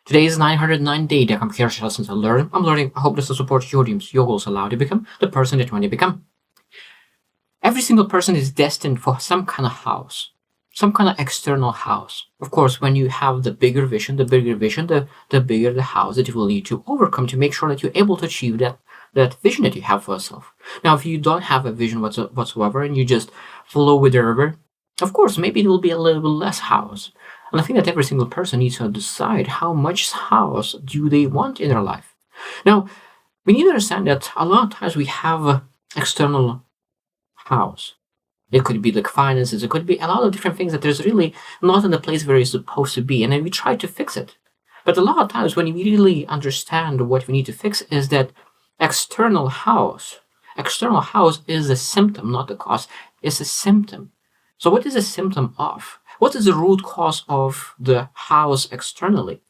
Today is 909 day. I'm here to listen to learn. I'm learning. I hope this will support your dreams, your goals, allow you to become the person that you want to become. Every single person is destined for some kind of house, some kind of external house. Of course, when you have the bigger vision, the bigger the house that you will need to overcome to make sure that you're able to achieve that vision that you have for yourself. Now, if you don't have a vision whatsoever and you just follow with the river, of course, maybe it will be a little bit less house. And I think that every single person needs to decide how much house do they want in their life. Now, we need to understand that a lot of times we have external house. It could be like finances. It could be a lot of different things that there's really not in the place where it's supposed to be. And then we try to fix it. But a lot of times when we really understand what we need to fix is that external house is a symptom, not the cause. It's a symptom. So what is a symptom of? What is the root cause of the house externally?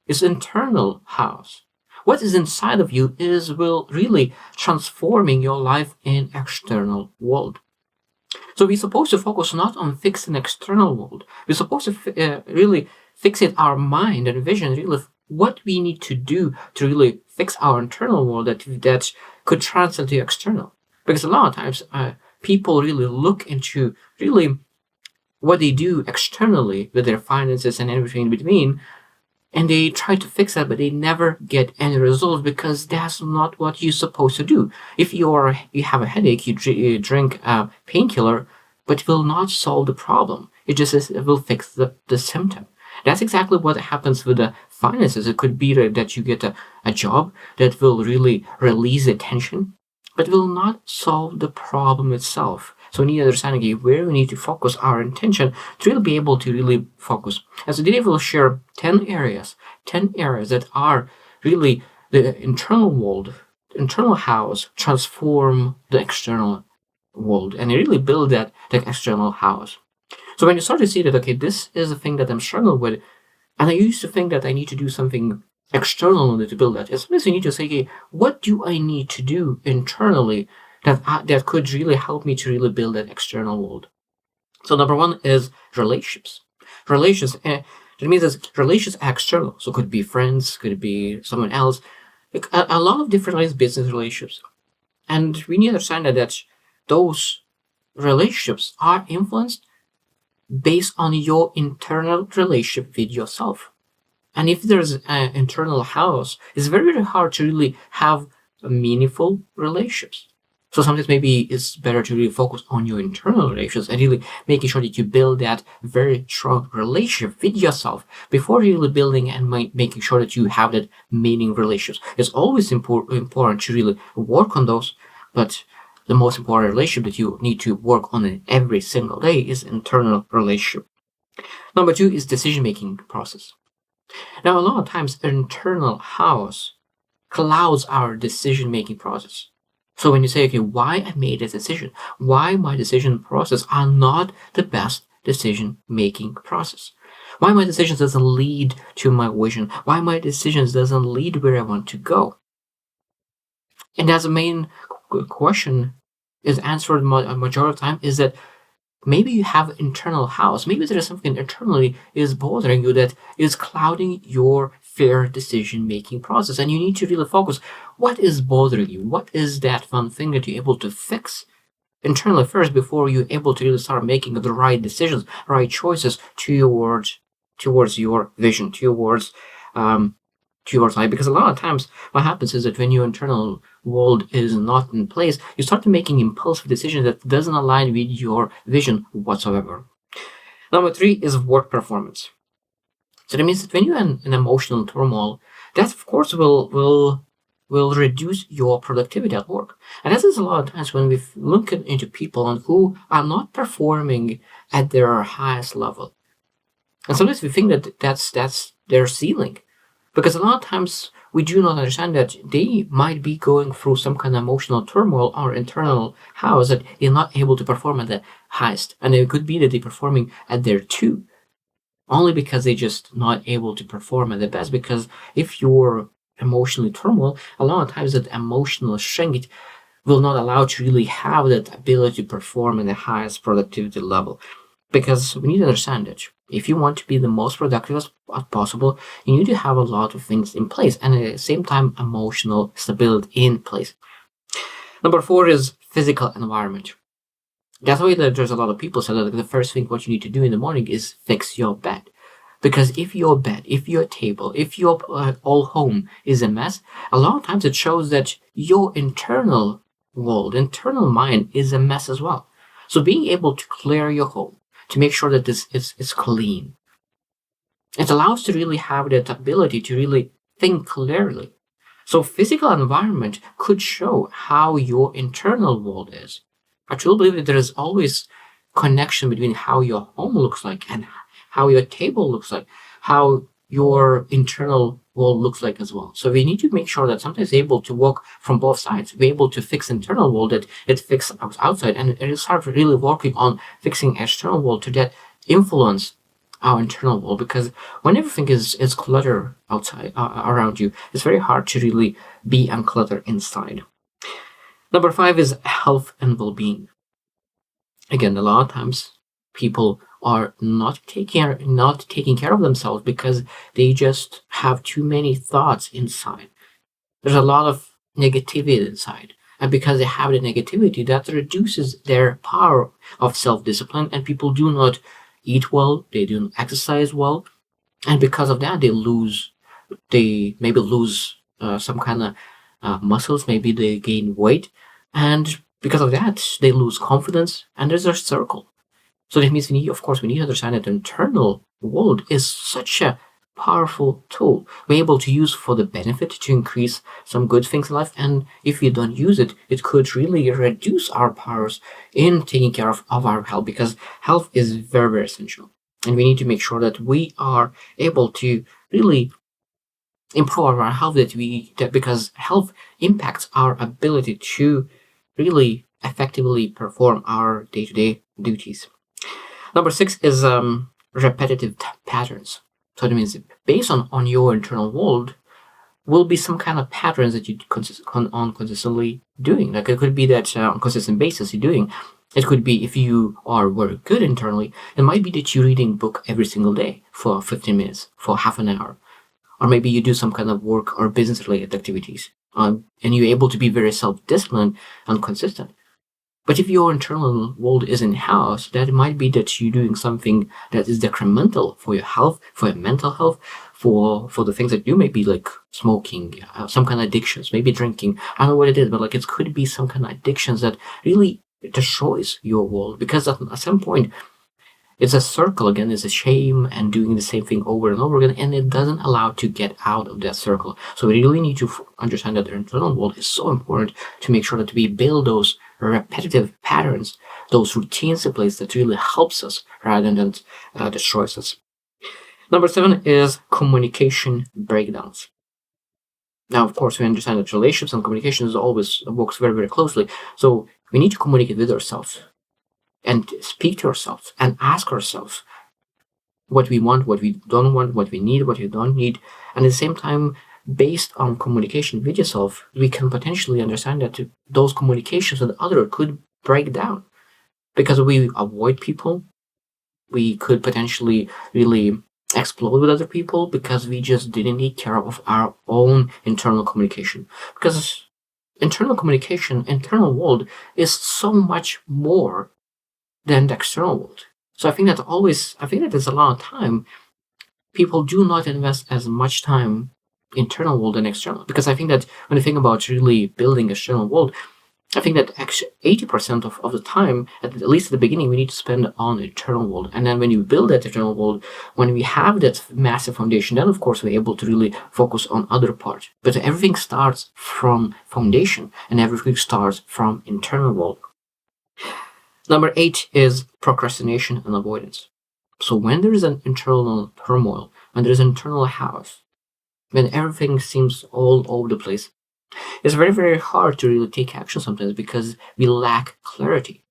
It's internal house. What is inside of you will really transforming your life in external world. So we're supposed to focus not on fixing external world. We're supposed to really fixate our mind and vision, really what we need to do to really fix our internal world that could translate to external. Because a lot of times people really look into really what they do externally with their finances and everything in between, and they try to fix that, but they never get any results because that's not what you're supposed to do. If you have a headache, you drink a painkiller, but it will not solve the problem. It will fix the symptom. That's exactly what happens with the finances. It could be that you get a job that will really release the tension, but will not solve the problem itself. So we need to understand again where we need to focus our intention to really be able to really focus. As today we'll share 10 areas that are really the internal world, internal house, transform the external world and really build that external house. So when you start to see that, okay, this is a thing that I'm struggling with, and I used to think that I need to do something externally to build that. As soon as you need to say, okay, what do I need to do internally that could really help me to really build that external world? So number one is relationships. Relations, that means that relations are external. So it could be friends, could be someone else. Like a lot of different business relationships. And we need to understand that those relationships are influenced based on your internal relationship with yourself. And if there's an internal house, it's very, very hard to really have meaningful relationships. So sometimes maybe it's better to really focus on your internal relationships and really making sure that you build that very strong relationship with yourself before really building and making sure that you have that meaning relationships. It's always important to really work on those, but the most important relationship that you need to work on every single day is internal relationship. Number two is decision-making process. Now, a lot of times, internal house clouds our decision-making process. So when you say, okay, why I made a decision, why my decision process are not the best decision-making process, why my decisions doesn't lead to my vision, why my decisions doesn't lead where I want to go. And that's the main question is answered a majority of the time is that maybe you have internal house. Maybe there is something internally is bothering you that is clouding your fair decision-making process. And you need to really focus. What is bothering you? What is that one thing that you're able to fix internally first before you're able to really start making the right decisions, right choices towards your vision, towards life? Because a lot of times what happens is that when your internal world is not in place, you start making impulsive decisions that doesn't align with your vision whatsoever. Number three is work performance. So that means that when you're in emotional turmoil, that of course will reduce your productivity at work. And this is a lot of times when we look into people who are not performing at their highest level. And sometimes we think that that's their ceiling. Because a lot of times we do not understand that they might be going through some kind of emotional turmoil or internal house that they're not able to perform at the highest. And it could be that they're performing at their 2, only because they're just not able to perform at the best. Because if you're emotionally turmoil, a lot of times that emotional strength will not allow you to really have that ability to perform at the highest productivity level. Because we need to understand that if you want to be the most productive as possible, you need to have a lot of things in place and at the same time emotional stability in place. Number 4 is physical environment. That's why there's a lot of people say that the first thing what you need to do in the morning is fix your bed. Because if your bed, if your table, if your whole home is a mess, a lot of times it shows that your internal world, internal mind is a mess as well. So being able to clear your home, to make sure that this is clean, it allows to really have that ability to really think clearly. So physical environment could show how your internal world is. I truly believe that there is always connection between how your home looks like and how your table looks like, how your internal world looks like as well. So we need to make sure that sometimes able to work from both sides. Be able to fix internal world that it fix outside, and it start really working on fixing external world to that influence our internal world. Because when everything is clutter outside around you, it's very hard to really be uncluttered inside. Number 5 is health and well-being. Again, a lot of times people are not taking care of themselves because they just have too many thoughts inside. There's a lot of negativity inside. And because they have the negativity, that reduces their power of self-discipline, and people do not eat well, they don't exercise well, and because of that, they maybe lose some kind of muscles, maybe they gain weight, and because of that, they lose confidence, and there's a circle. So that means we need to understand that the internal world is such a powerful tool we're able to use for the benefit to increase some good things in life. And if we don't use it, it could really reduce our powers in taking care of our health, because health is very, very essential. And we need to make sure that we are able to really improve our health, because health impacts our ability to really effectively perform our day-to-day duties. Number 6 is repetitive patterns. So that means based on your internal world will be some kind of patterns that you consistently doing. Like it could be that on a consistent basis you're doing. It could be if you are very good internally, it might be that you're reading a book every single day for 15 minutes, for half an hour. Or maybe you do some kind of work or business-related activities. And you're able to be very self-disciplined and consistent. But if your internal world is in house, that might be that you're doing something that is detrimental for your health, for your mental health, for the things that you may be like smoking, some kind of addictions, maybe drinking. I don't know what it is, but like it could be some kind of addictions that really destroys your world. Because at some point, it's a circle again, it's a shame and doing the same thing over and over again, and it doesn't allow to get out of that circle. So we really need to understand that the internal world is so important to make sure that we build those repetitive patterns, those routines in place that really helps us rather than destroys us. Number 7 is communication breakdowns. Now, of course, we understand that relationships and communication is always works very, very closely. So we need to communicate with ourselves and speak to ourselves and ask ourselves what we want, what we don't want, what we need, what we don't need. And at the same time, based on communication with yourself, we can potentially understand that those communications with other could break down because we avoid people. We could potentially really explode with other people because we just didn't take care of our own internal communication. Because internal communication, internal world is so much more than the external world. So I think that there's a lot of time people do not invest as much time internal world and external, because I think that when you think about really building external world, I think that actually 80% of the time, at least at the beginning, we need to spend on internal world. And then when you build that internal world, when we have that massive foundation, then of course we're able to really focus on other parts. But everything starts from foundation and everything starts from internal world. Number 8 is procrastination and avoidance. So when there is an internal turmoil, when there is an internal chaos, when everything seems all over the place, it's very, very hard to really take action sometimes because we lack clarity.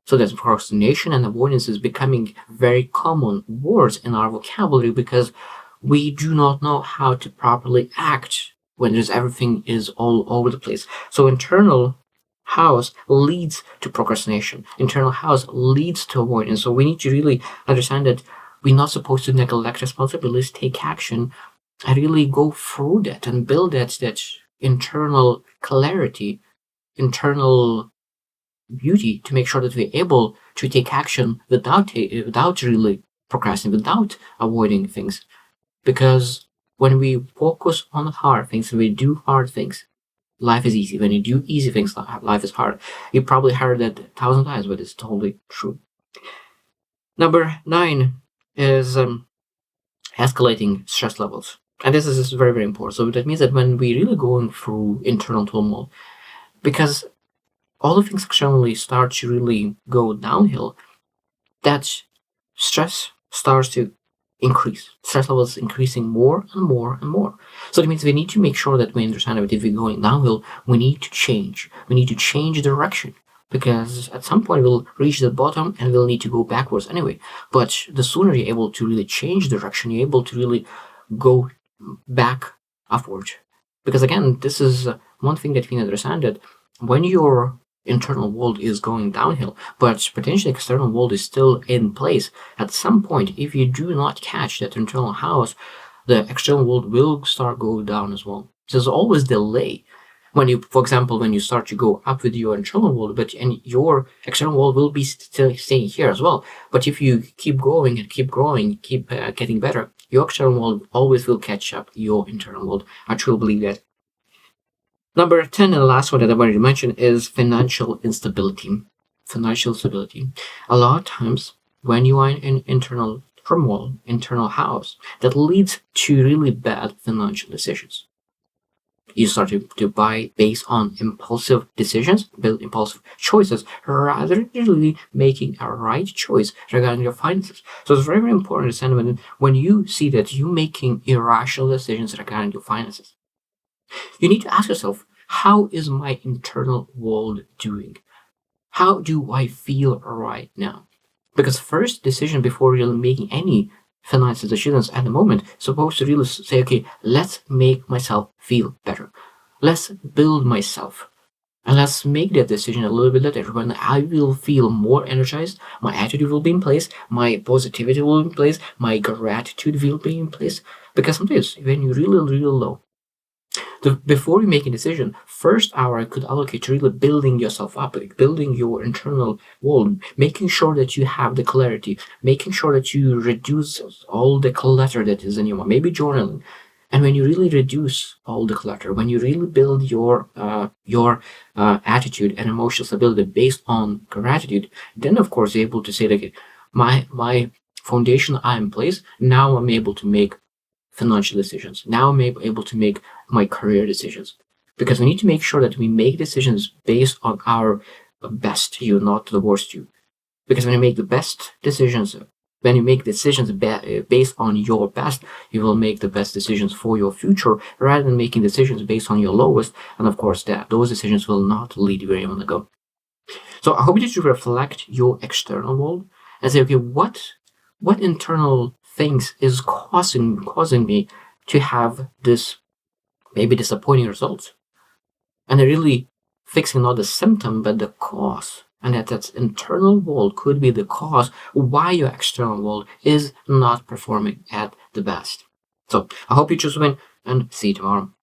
So that procrastination and avoidance is becoming very common words in our vocabulary because we do not know how to properly act when everything is all over the place. So internal house leads to procrastination. Internal house leads to avoidance. So we need to really understand that we're not supposed to neglect responsibilities, take action, and really go through that and build that internal clarity, internal beauty to make sure that we're able to take action without really procrastinating, without avoiding things. Because when we focus on hard things, when we do hard things, life is easy. When you do easy things, life is hard. You probably heard that 1,000 times, but it's totally true. Number 9 is escalating stress levels. And this is very, very important. So that means that when we really going through internal turmoil, because all the things externally start to really go downhill, that stress starts to increase. Stress levels increasing more and more and more. So it means we need to make sure that we understand that if we're going downhill, we need to change. We need to change direction, because at some point we'll reach the bottom and we'll need to go backwards anyway. But the sooner you're able to really change direction, you're able to really go back upward. Because again, this is one thing that we understand, that when your internal world is going downhill, but potentially external world is still in place, at some point, if you do not catch that internal house, the external world will start go down as well. There's always delay. When you, for example, when you start to go up with your internal world, and your external world will be still staying here as well. But if you keep going and keep growing, keep getting better, your external world always will catch up your internal world. I truly believe that. Number 10 and the last one that I wanted to mention is financial instability. Financial stability. A lot of times when you are in internal turmoil, internal house, that leads to really bad financial decisions. You start to buy based on impulsive decisions, build impulsive choices, rather than really making a right choice regarding your finances. So it's very, very important to understand when you see that you're making irrational decisions regarding your finances, you need to ask yourself, how is my internal world doing? How do I feel right now? Because first decision before really making any financial decisions at the moment supposed to really say, okay, let's make myself feel better. Let's build myself. And let's make that decision a little bit later when I will feel more energized, my attitude will be in place, my positivity will be in place, my gratitude will be in place. Because sometimes when you're really, really low, before you make a decision, first hour I could allocate to really building yourself up, building your internal world, making sure that you have the clarity, making sure that you reduce all the clutter that is in your mind, maybe journaling. And when you really reduce all the clutter, when you really build your attitude and emotional stability based on gratitude, then of course you're able to say, like, my foundation are in place. Now I'm able to make financial decisions. Now I'm able to make my career decisions, because we need to make sure that we make decisions based on our best you, not the worst you. Because when you make the best decisions, when you make decisions based on your best, you will make the best decisions for your future, rather than making decisions based on your lowest. And of course, those decisions will not lead you where you want to go. So I hope that you reflect your external world and say, okay, what internal things is causing me to have this maybe disappointing results, and they're really fixing not the symptom but the cause, and that internal world could be the cause why your external world is not performing at the best. So I hope you choose win, and see you tomorrow.